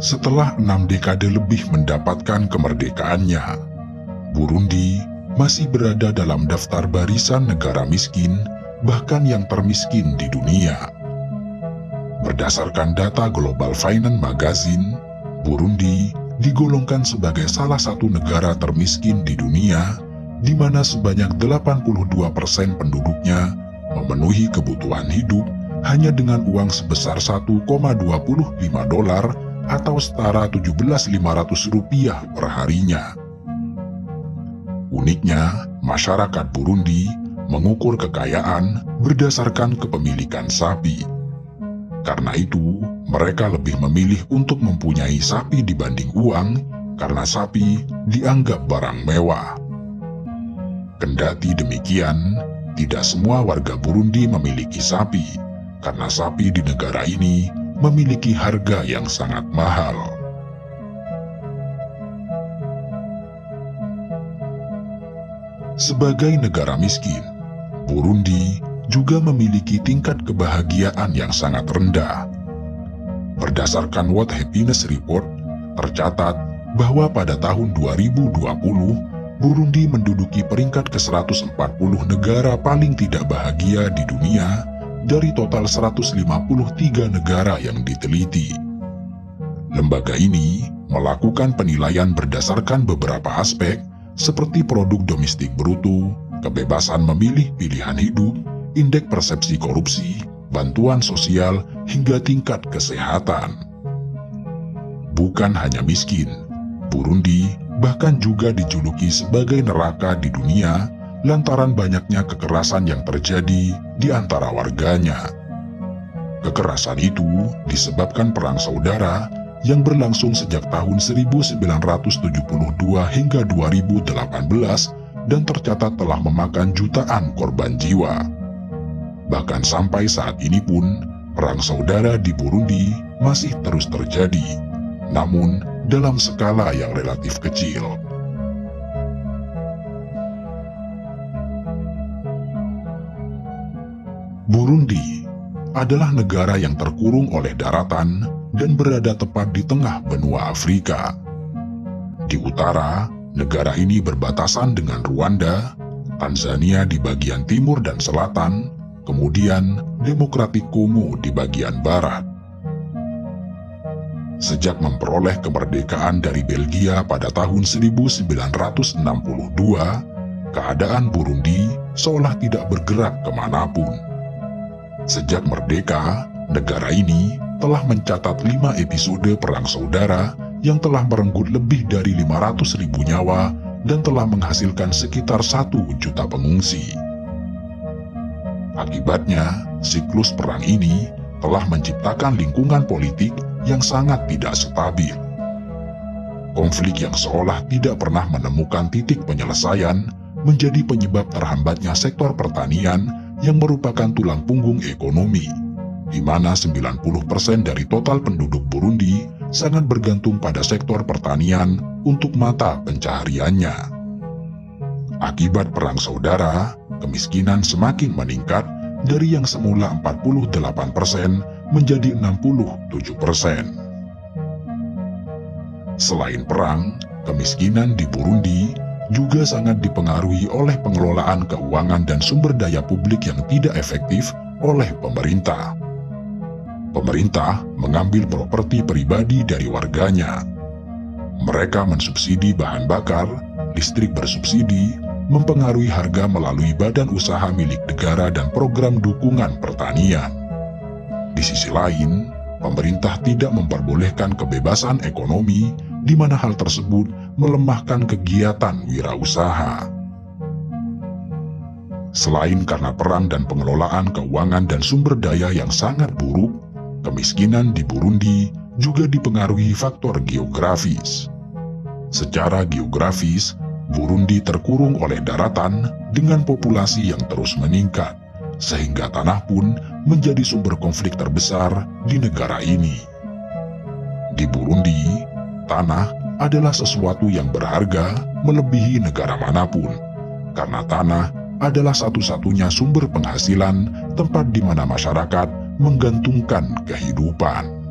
Setelah 6 dekade lebih mendapatkan kemerdekaannya, Burundi masih berada dalam daftar barisan negara miskin, bahkan yang termiskin di dunia. Berdasarkan data Global Finance Magazine, Burundi digolongkan sebagai salah satu negara termiskin di dunia, di mana sebanyak 82% penduduknya memenuhi kebutuhan hidup hanya dengan uang sebesar 1,25 dolar atau setara 17.500 rupiah per harinya. Uniknya, masyarakat Burundi mengukur kekayaan berdasarkan kepemilikan sapi. Karena itu, mereka lebih memilih untuk mempunyai sapi dibanding uang, karena sapi dianggap barang mewah. Kendati demikian, tidak semua warga Burundi memiliki sapi, karena sapi di negara ini memiliki harga yang sangat mahal. Sebagai negara miskin, Burundi juga memiliki tingkat kebahagiaan yang sangat rendah. Berdasarkan World Happiness Report, tercatat bahwa pada tahun 2020, Burundi menduduki peringkat ke-140 negara paling tidak bahagia di dunia dari total 153 negara yang diteliti. Lembaga ini melakukan penilaian berdasarkan beberapa aspek seperti produk domestik bruto, kebebasan memilih pilihan hidup, indeks persepsi korupsi, bantuan sosial, hingga tingkat kesehatan. Bukan hanya miskin, Burundi bahkan juga dijuluki sebagai neraka di dunia lantaran banyaknya kekerasan yang terjadi di antara warganya. Kekerasan itu disebabkan perang saudara yang berlangsung sejak tahun 1972 hingga 2018 dan tercatat telah memakan jutaan korban jiwa. Bahkan sampai saat ini pun, perang saudara di Burundi masih terus terjadi, namun dalam skala yang relatif kecil. Burundi adalah negara yang terkurung oleh daratan dan berada tepat di tengah benua Afrika. Di utara, negara ini berbatasan dengan Rwanda, Tanzania di bagian timur dan selatan, kemudian Demokratik Kongo di bagian barat. Sejak memperoleh kemerdekaan dari Belgia pada tahun 1962, keadaan Burundi seolah tidak bergerak kemanapun. Sejak merdeka, negara ini telah mencatat 5 episode perang saudara yang telah merenggut lebih dari 500.000 nyawa dan telah menghasilkan sekitar 1 juta pengungsi. Akibatnya, siklus perang ini telah menciptakan lingkungan politik yang sangat tidak stabil. Konflik yang seolah tidak pernah menemukan titik penyelesaian menjadi penyebab terhambatnya sektor pertanian yang merupakan tulang punggung ekonomi, di mana 90% dari total penduduk Burundi sangat bergantung pada sektor pertanian untuk mata pencahariannya. Akibat perang saudara, kemiskinan semakin meningkat dari yang semula 48% menjadi 67%. Selain perang, kemiskinan di Burundi juga sangat dipengaruhi oleh pengelolaan keuangan dan sumber daya publik yang tidak efektif oleh pemerintah. Pemerintah mengambil properti pribadi dari warganya. Mereka mensubsidi bahan bakar, listrik bersubsidi, mempengaruhi harga melalui badan usaha milik negara dan program dukungan pertanian. Di sisi lain, pemerintah tidak memperbolehkan kebebasan ekonomi, di mana hal tersebut melemahkan kegiatan wirausaha. Selain karena perang dan pengelolaan keuangan dan sumber daya yang sangat buruk, kemiskinan di Burundi juga dipengaruhi faktor geografis. Secara geografis, Burundi terkurung oleh daratan dengan populasi yang terus meningkat, sehingga tanah pun menjadi sumber konflik terbesar di negara ini. Di Burundi, tanah adalah sesuatu yang berharga melebihi negara manapun, karena tanah adalah satu-satunya sumber penghasilan tempat di mana masyarakat menggantungkan kehidupan.